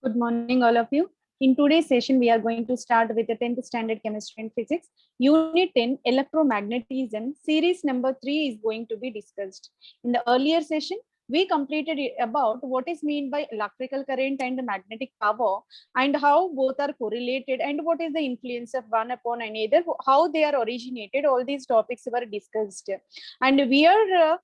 Good morning, all of you. In today's session, we are going to start with the 10th standard chemistry and physics. Unit 10, electromagnetism, series number 3 is going to be discussed. In the earlier session, we completed about what is meant by electrical current and magnetic power and how both are correlated and what is the influence of one upon another, how they are originated. All these topics were discussed. And we are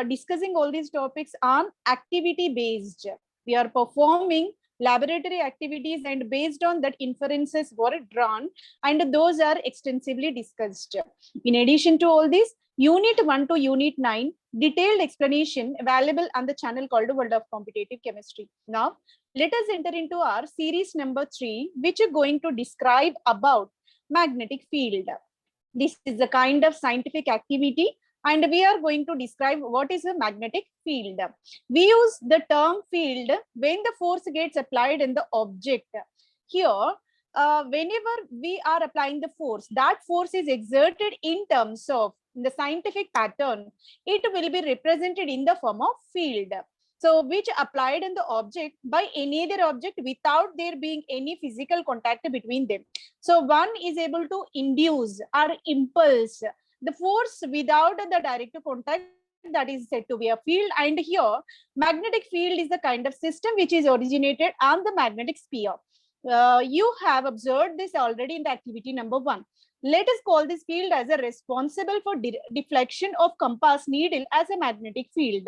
discussing all these topics on activity based. We are performing laboratory activities and based on that inferences were drawn and those are extensively discussed. In addition to all this, unit 1 to unit 9 detailed explanation available on the channel called World of Competitive Chemistry. Now let us enter into our series number 3, which is going to describe about magnetic field. This is a kind of scientific activity and we are going to describe what is a magnetic field. We use the term field when the force gets applied in the object. Here, whenever we are applying the force, that force is exerted in terms of the scientific pattern, it will be represented in the form of field. So, which applied in the object by any other object without there being any physical contact between them. So, one is able to induce or impulse the force without the direct contact, that is said to be a field. And here magnetic field is the kind of system which is originated on the magnetic sphere. You have observed this already in the activity number 1. Let us call this field as a responsible for deflection of compass needle as a magnetic field.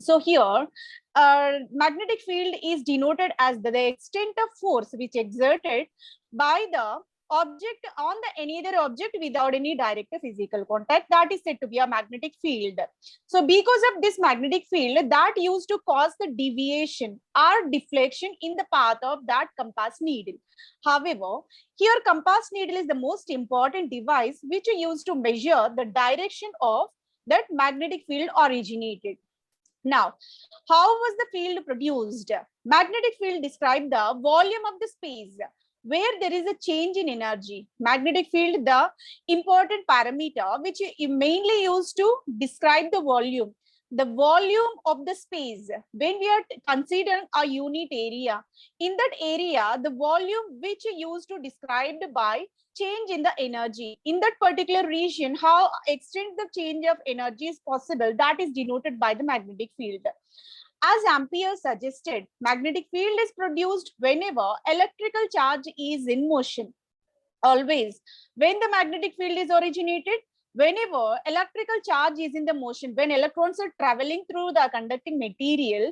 So here magnetic field is denoted as the extent of force which exerted by the object on the any other object without any direct physical contact, that is said to be a magnetic field. So because of this magnetic field, that used to cause the deviation or deflection in the path of that compass needle. However, here compass needle is the most important device which is used to measure the direction of that magnetic field originated. Now, how was the field produced? Magnetic field describes the volume of the space where there is a change in energy. Magnetic field, the important parameter which is mainly used to describe the volume. The volume of the space, when we are considering a unit area, in that area, the volume which is used to described by change in the energy. In that particular region, how extent the change of energy is possible, that is denoted by the magnetic field. As Ampere suggested, magnetic field is produced whenever electrical charge is in motion. Always, when the magnetic field is originated, whenever electrical charge is in the motion, when electrons are traveling through the conducting material,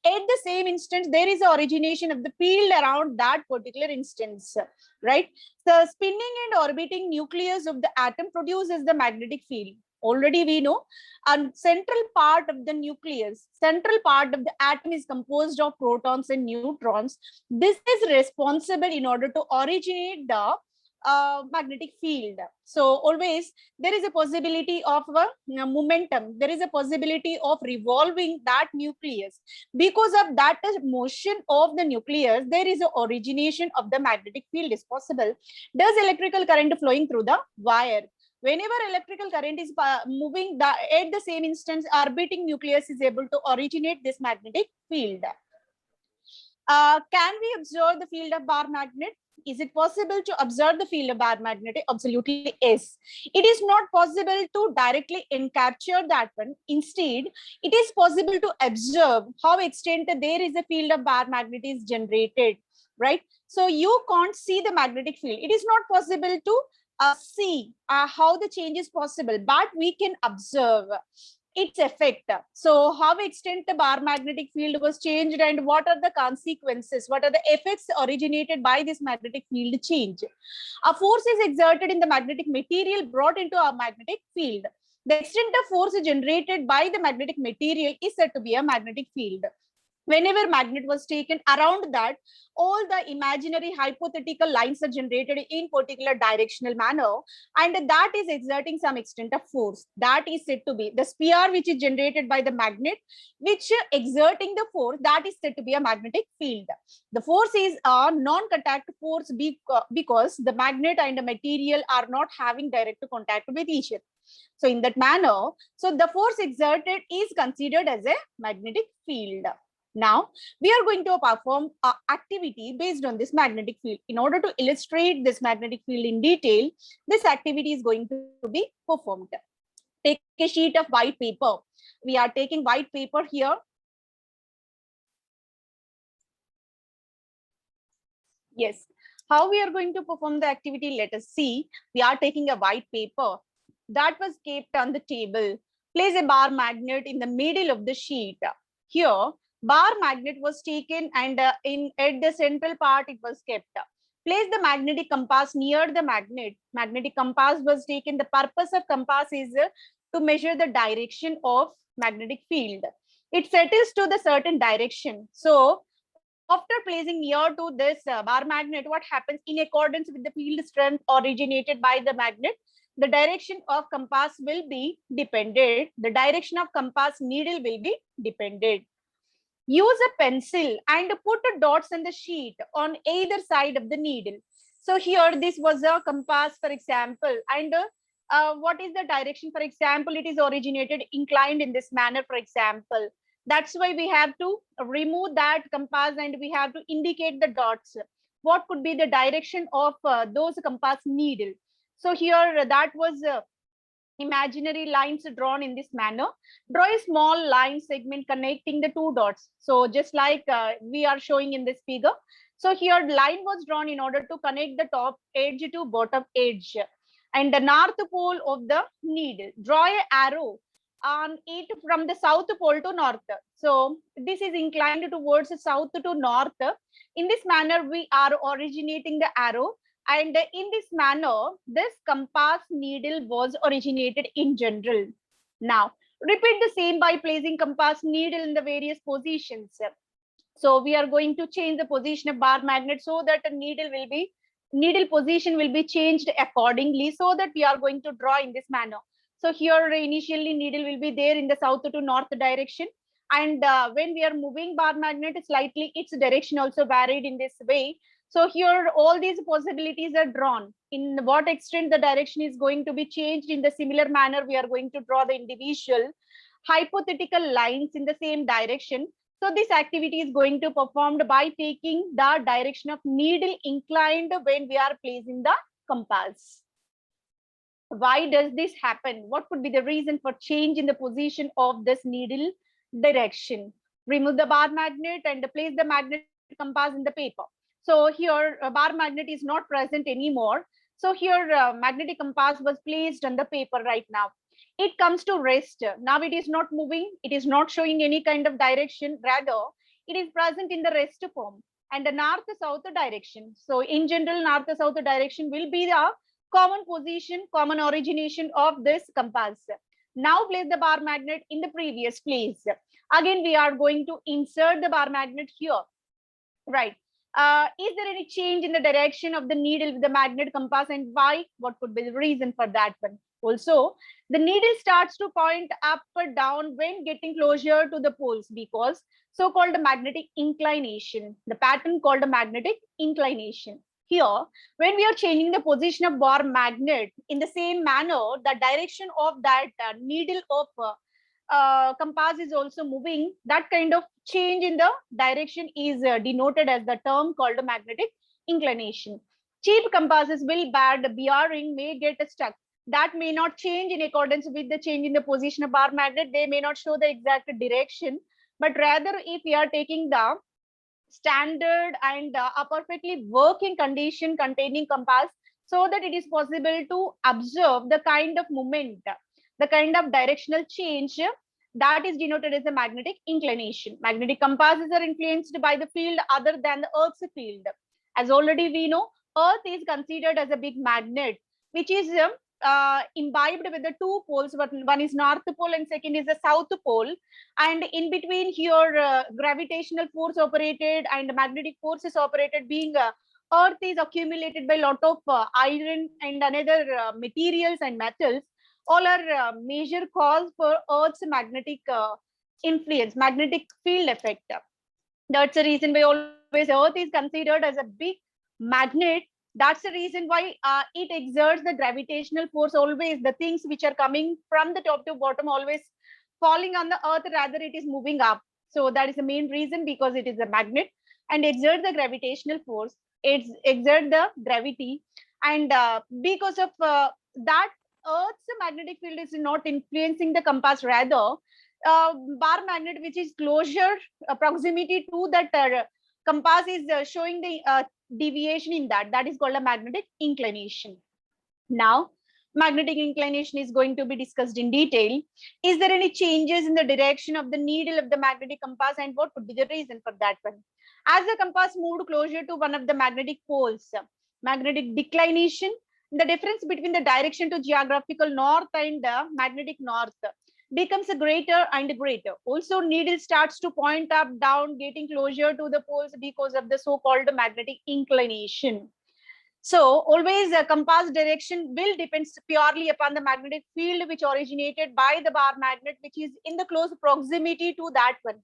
at the same instance, there is origination of the field around that particular instance, right? The spinning and orbiting nucleus of the atom produces the magnetic field. Already we know, a central part of the nucleus, central part of the atom is composed of protons and neutrons. This is responsible in order to originate the magnetic field. So always there is a possibility of momentum, there is a possibility of revolving that nucleus. Because of that motion of the nucleus, there is an origination of the magnetic field is possible. Does electrical current flowing through the wire? Whenever electrical current is moving, at the same instance, orbiting nucleus is able to originate this magnetic field. Can we observe the field of bar magnet? Is it possible to observe the field of bar magnet? Absolutely yes. It is not possible to directly encapture that one. Instead, it is possible to observe how extent there is a field of bar magnet is generated, right? So you can't see the magnetic field. It is not possible to see how the change is possible, but we can observe its effect. So how extent the bar magnetic field was changed and what are the consequences, what are the effects originated by this magnetic field change. A force is exerted in the magnetic material brought into a magnetic field. The extent of force generated by the magnetic material is said to be a magnetic field. Whenever magnet was taken, around that all the imaginary hypothetical lines are generated in particular directional manner, and that is exerting some extent of force. That is said to be the sphere which is generated by the magnet, which exerting the force, that is said to be a magnetic field. The force is a non-contact force because the magnet and the material are not having direct contact with each other. So in that manner, so the force exerted is considered as a magnetic field. Now we are going to perform an activity based on this magnetic field. In order to illustrate this magnetic field in detail, this activity is going to be performed. Take a sheet of white paper. We are taking white paper here. Yes. How we are going to perform the activity? Let us see. We are taking a white paper that was kept on the table. Place a bar magnet in the middle of the sheet. Here, bar magnet was taken and at the central part it was kept. Place the magnetic compass near the magnet. Magnetic compass was taken. The purpose of compass is to measure the direction of magnetic field. It settles to the certain direction. So after placing near to this bar magnet, what happens in accordance with the field strength originated by the magnet, the direction of compass will be dependent. The direction of compass needle will be dependent. Use a pencil and put dots on the sheet on either side of the needle. So here this was a compass, for example, and what is the direction? For example, it is originated inclined in this manner, for example. That's why we have to remove that compass and we have to indicate the dots. What could be the direction of those compass needle? So here that was imaginary lines drawn in this manner. Draw a small line segment connecting the two dots. So just like we are showing in this figure. So here line was drawn in order to connect the top edge to bottom edge and the north pole of the needle. Draw an arrow on it from the south pole to north. So this is inclined towards south to north. In this manner, we are originating the arrow, and in this manner, this compass needle was originated in general. Now, repeat the same by placing compass needle in the various positions. So we are going to change the position of bar magnet so that the needle position will be changed accordingly, so that we are going to draw in this manner. So here initially needle will be there in the south to north direction. And when we are moving bar magnet slightly, its direction also varied in this way. So here all these possibilities are drawn. In what extent the direction is going to be changed in the similar manner, we are going to draw the individual hypothetical lines in the same direction. So this activity is going to be performed by taking the direction of needle inclined when we are placing the compass. Why does this happen? What could be the reason for change in the position of this needle direction? Remove the bar magnet and place the magnet compass in the paper. So here bar magnet is not present anymore. So here magnetic compass was placed on the paper right now. It comes to rest. Now it is not moving. It is not showing any kind of direction. Rather, it is present in the rest form and the north-south direction. So in general, north-south direction will be the common position, common origination of this compass. Now place the bar magnet in the previous place. Again, we are going to insert the bar magnet here. Right. Is there any change in the direction of the needle with the magnet compass, and why? What could be the reason for that one? Also, the needle starts to point up or down when getting closer to the poles because so-called magnetic inclination, the pattern called a magnetic inclination. Here, when we are changing the position of bar magnet in the same manner, the direction of that needle of compass is also moving. That kind of change in the direction is denoted as the term called magnetic inclination. Cheap compasses will bad bearing may get stuck. That may not change in accordance with the change in the position of bar magnet. They may not show the exact direction, but rather if we are taking the standard and a perfectly working condition containing compass, so that it is possible to observe the kind of movement, the kind of directional change that is denoted as a magnetic inclination. Magnetic compasses are influenced by the field other than the Earth's field. As already we know, Earth is considered as a big magnet, which is imbibed with the two poles. One is North Pole and second is the South Pole. And in between here, gravitational force operated and magnetic force is operated, being Earth is accumulated by a lot of iron and another materials and metals. All are major cause for Earth's magnetic influence, magnetic field effect. That's the reason why always Earth is considered as a big magnet. That's the reason why it exerts the gravitational force always. The things which are coming from the top to bottom always falling on the Earth, rather it is moving up. So that is the main reason, because it is a magnet and exert the gravitational force. It's exert the gravity, and because of that, Earth's magnetic field is not influencing the compass. Rather, bar magnet, which is closer proximity to that compass, is showing the deviation in that. That is called a magnetic inclination. Now, magnetic inclination is going to be discussed in detail. Is there any changes in the direction of the needle of the magnetic compass, and what could be the reason for that one? As the compass moved closer to one of the magnetic poles, magnetic declination, the difference between the direction to geographical north and magnetic north becomes greater and greater. Also, needle starts to point up, down, getting closer to the poles because of the so-called magnetic inclination. So always a compass direction will depend purely upon the magnetic field which originated by the bar magnet, which is in the close proximity to that one.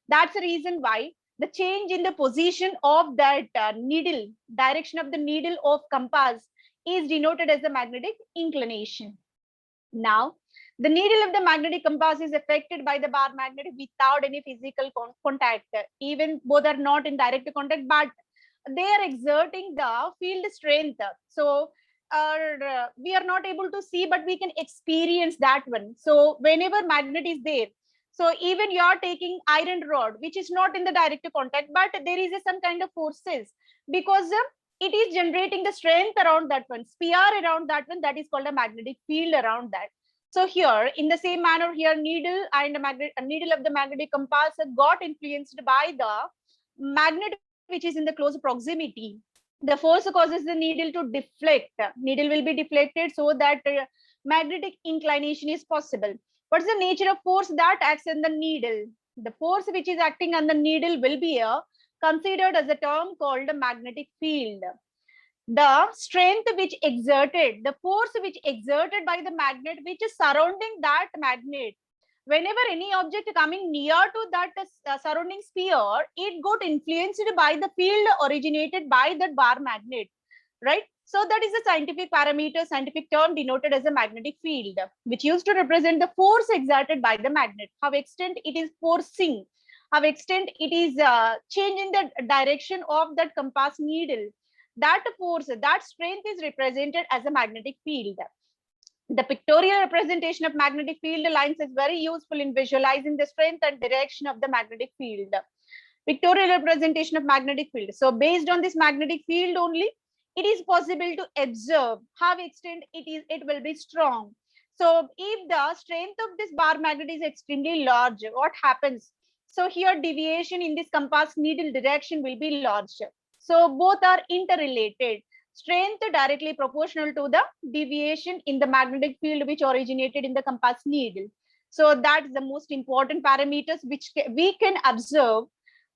That's the reason why the change in the position of that needle, direction of the needle of compass, is denoted as the magnetic inclination. Now, the needle of the magnetic compass is affected by the bar magnet without any physical contact. Even both are not in direct contact, but they are exerting the field strength. So we are not able to see, but we can experience that one. So whenever magnet is there, so even you are taking iron rod, which is not in the direct contact, but there is some kind of forces, because it is generating the strength around that one, sphere around that one, that is called a magnetic field around that. So here, in the same manner, here needle and needle of the magnetic compass got influenced by the magnet which is in the close proximity. The force causes the needle to deflect. Needle will be deflected so that magnetic inclination is possible. What's the nature of force that acts on the needle? The force which is acting on the needle will be considered as a term called a magnetic field. The strength which exerted, the force which exerted by the magnet which is surrounding that magnet, whenever any object coming near to that surrounding sphere, it got influenced by the field originated by that bar magnet, right? So that is a scientific parameter, scientific term denoted as a magnetic field, which used to represent the force exerted by the magnet. How extent it is forcing, how extent it is changing the direction of that compass needle. That force, that strength is represented as a magnetic field. The pictorial representation of magnetic field lines is very useful in visualizing the strength and direction of the magnetic field. Pictorial representation of magnetic field. So based on this magnetic field only, it is possible to observe how extent it will be strong. So if the strength of this bar magnet is extremely large, what happens? So here deviation in this compass needle direction will be large. So both are interrelated. Strength directly proportional to the deviation in the magnetic field which originated in the compass needle. So that's the most important parameters which we can observe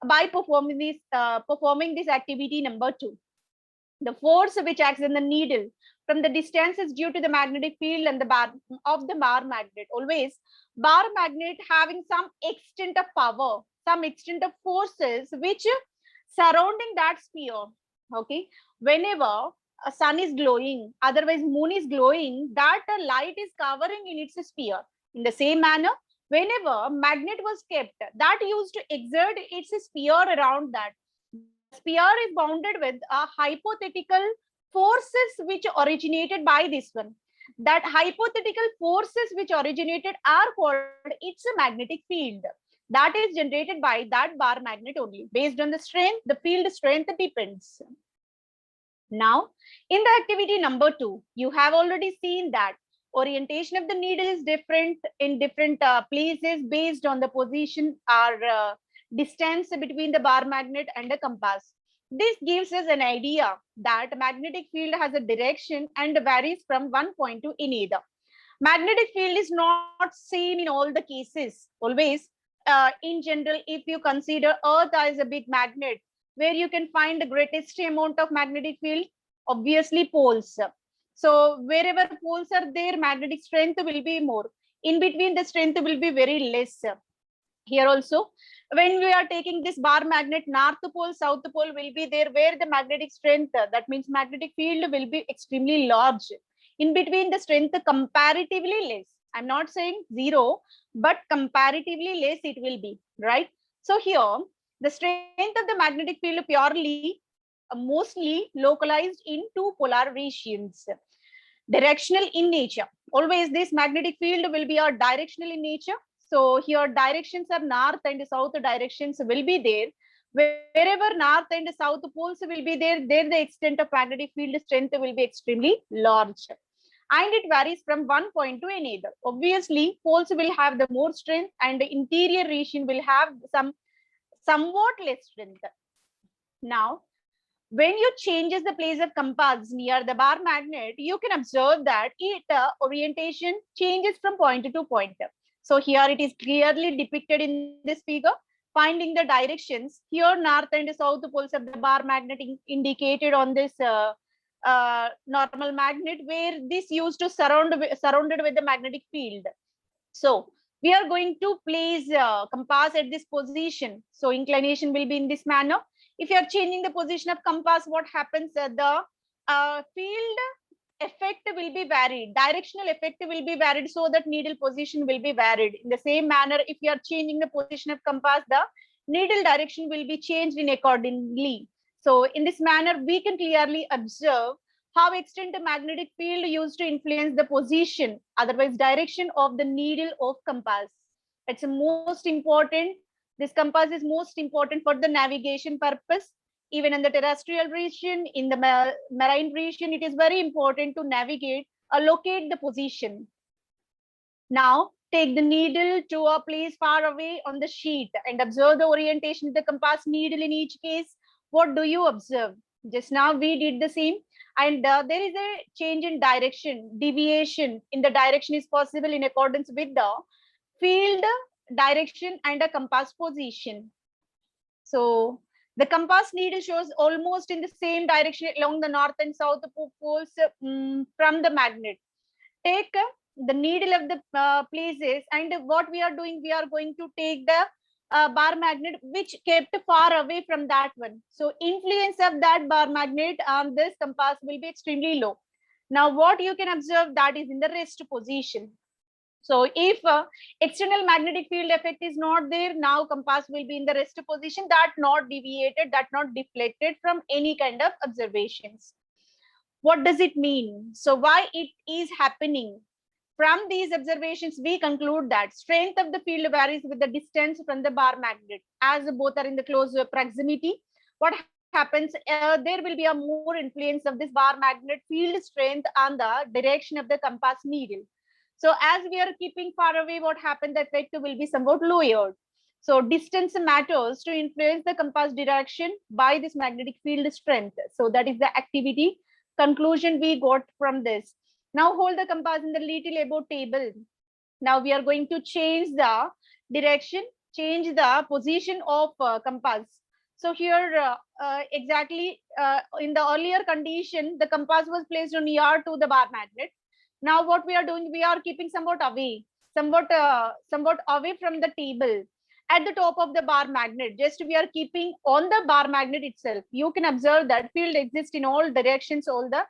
by performing this activity number 2. The force which acts in the needle from the distance is due to the magnetic field and the bar of the bar magnet. Always bar magnet having some extent of power, some extent of forces which surrounding that sphere. Okay, whenever a sun is glowing, otherwise moon is glowing, that light is covering in its sphere. In the same manner, whenever magnet was kept, that used to exert its sphere around that. Sphere is bounded with a hypothetical forces which originated by this one. That hypothetical forces which originated are called its a magnetic field. That is generated by that bar magnet only. Based on the strength, the field strength depends. Now, in the activity number 2, you have already seen that orientation of the needle is different in different places based on the position or distance between the bar magnet and the compass. This gives us an idea that magnetic field has a direction and varies from one point to another. Magnetic field is not same in all the cases. Always, in general, if you consider Earth as a big magnet, where you can find the greatest amount of magnetic field, obviously poles. So wherever poles are there, magnetic strength will be more. In between, the strength will be very less. Here also, when we are taking this bar magnet, north pole, south pole will be there, where the magnetic strength, that means magnetic field will be extremely large. In between, the strength comparatively less. I'm not saying zero, but comparatively less it will be, right? So here, the strength of the magnetic field purely, mostly localized in two polar regions. Directional in nature. Always this magnetic field will be a directional in nature. So here directions are north and south directions will be there. Wherever north and south poles will be there, the extent of magnetic field strength will be extremely large. And it varies from one point to another. Obviously, poles will have the more strength and the interior region will have somewhat less strength. Now, when you changes the place of compass near the bar magnet, you can observe that it orientation changes from point to point. So here it is clearly depicted in this figure. Finding the directions, here north and south poles of the bar magnet indicated on this normal magnet, where this used to surrounded with the magnetic field. So we are going to place compass at this position. So inclination will be in this manner. If you are changing the position of compass, what happens? The field effect will be varied. Directional effect will be varied, so that needle position will be varied. In the same manner, if you are changing the position of compass, the needle direction will be changed in accordingly. So in this manner, we can clearly observe how extent the magnetic field used to influence the position, otherwise direction of the needle of compass. It's most important. This compass is most important for the navigation purpose. Even in the terrestrial region, in the marine region, it is very important to navigate or locate the position. Now, take the needle to a place far away on the sheet and observe the orientation of the compass needle in each case. What do you observe? Just now we did the same, and there is a change in direction. Deviation in the direction is possible in accordance with the field direction and a compass position. So the compass needle shows almost in the same direction along the north and south poles from the magnet. Take the needle of the places, and what we are doing, we are going to take the bar magnet which kept far away from that one. So influence of that bar magnet on this compass will be extremely low. Now what you can observe, that is in the rest position. So if external magnetic field effect is not there, now compass will be in the rest position, that not deviated, that not deflected from any kind of observations. What does it mean? So why it is happening? From these observations, we conclude that strength of the field varies with the distance from the bar magnet. As both are in the close proximity, what happens, there will be a more influence of this bar magnet field strength on the direction of the compass needle. So as we are keeping far away, what happens, the effect will be somewhat lowered. So distance matters to influence the compass direction by this magnetic field strength. So that is the activity conclusion we got from this. Now hold the compass in the little above table. Now we are going to change the direction, change the position of compass. So here exactly in the earlier condition, the compass was placed near to the bar magnet. Now what we are doing, we are keeping somewhat away from the table at the top of the bar magnet. Just we are keeping on the bar magnet itself. You can observe that field exists in all directions, all the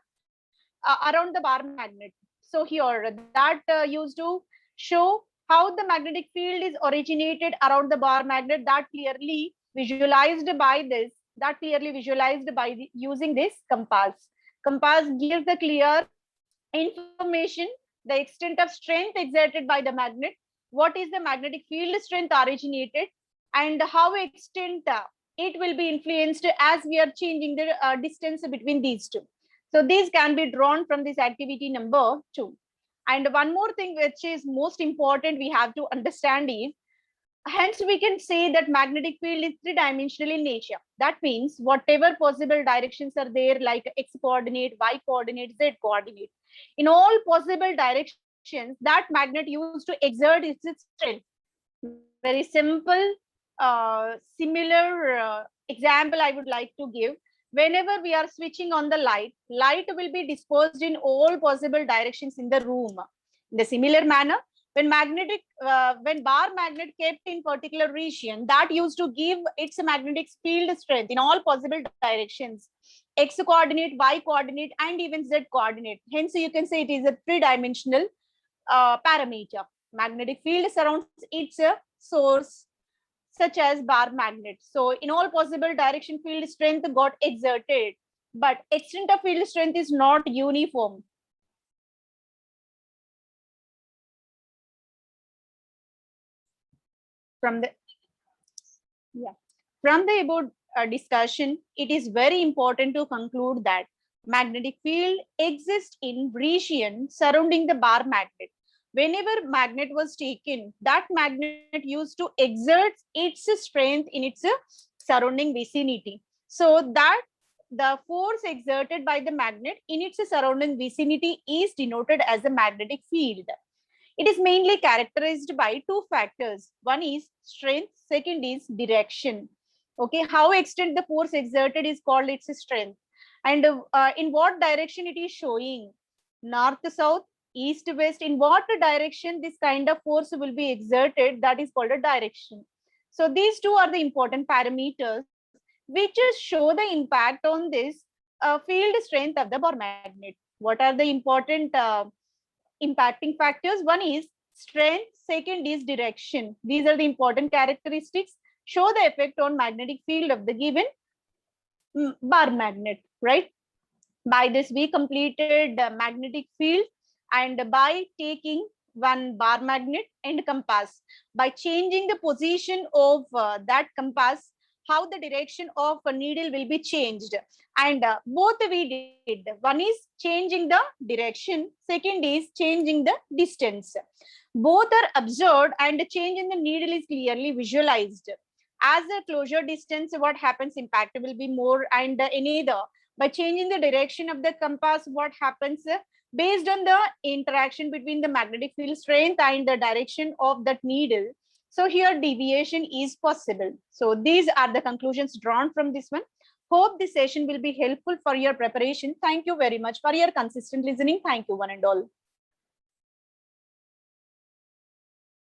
around the bar magnet. So here that used to show how the magnetic field is originated around the bar magnet, that clearly visualized by using this compass. Compass gives the clear information, the extent of strength exerted by the magnet, what is the magnetic field strength originated, and how extent it will be influenced as we are changing the distance between these two. So these can be drawn from this activity number 2. And one more thing which is most important we have to understand is, hence we can say that magnetic field is three-dimensional in nature. That means whatever possible directions are there, like x coordinate, y coordinate, z coordinate, in all possible directions, that magnet used to exert its strength. Very simple, similar example I would like to give. Whenever we are switching on the light will be dispersed in all possible directions in the room. In the similar manner, when bar magnet kept in particular region, that used to give its magnetic field strength in all possible directions, x coordinate, y coordinate, and even z coordinate. Hence you can say it is a three-dimensional parameter. Magnetic field surrounds its source such as bar magnet. So in all possible direction, field strength got exerted, but extent of field strength is not uniform. From the above discussion, it is very important to conclude that magnetic field exists in region surrounding the bar magnet. Whenever magnet was taken, that magnet used to exert its strength in its surrounding vicinity. So that the force exerted by the magnet in its surrounding vicinity is denoted as a magnetic field. It is mainly characterized by two factors. One is strength, second is direction. Okay, how extent the force exerted is called its strength. And in what direction it is showing? North, south, east, west. In what direction this kind of force will be exerted, that is called a direction. So these two are the important parameters which just show the impact on this field strength of the bar magnet. What are the important impacting factors? One is strength, second is direction. These are the important characteristics show the effect on magnetic field of the given bar magnet, right? By this we completed magnetic field, and by taking one bar magnet and compass, by changing the position of that compass, how the direction of a needle will be changed. And both we did. One is changing the direction, second is changing the distance. Both are observed and the change in the needle is clearly visualized. As the closure distance, what happens, impact will be more, and in either by changing the direction of the compass, what happens based on the interaction between the magnetic field strength and the direction of that needle. So here deviation is possible. So these are the conclusions drawn from this one. Hope this session will be helpful for your preparation. Thank you very much for your consistent listening. Thank you one and all.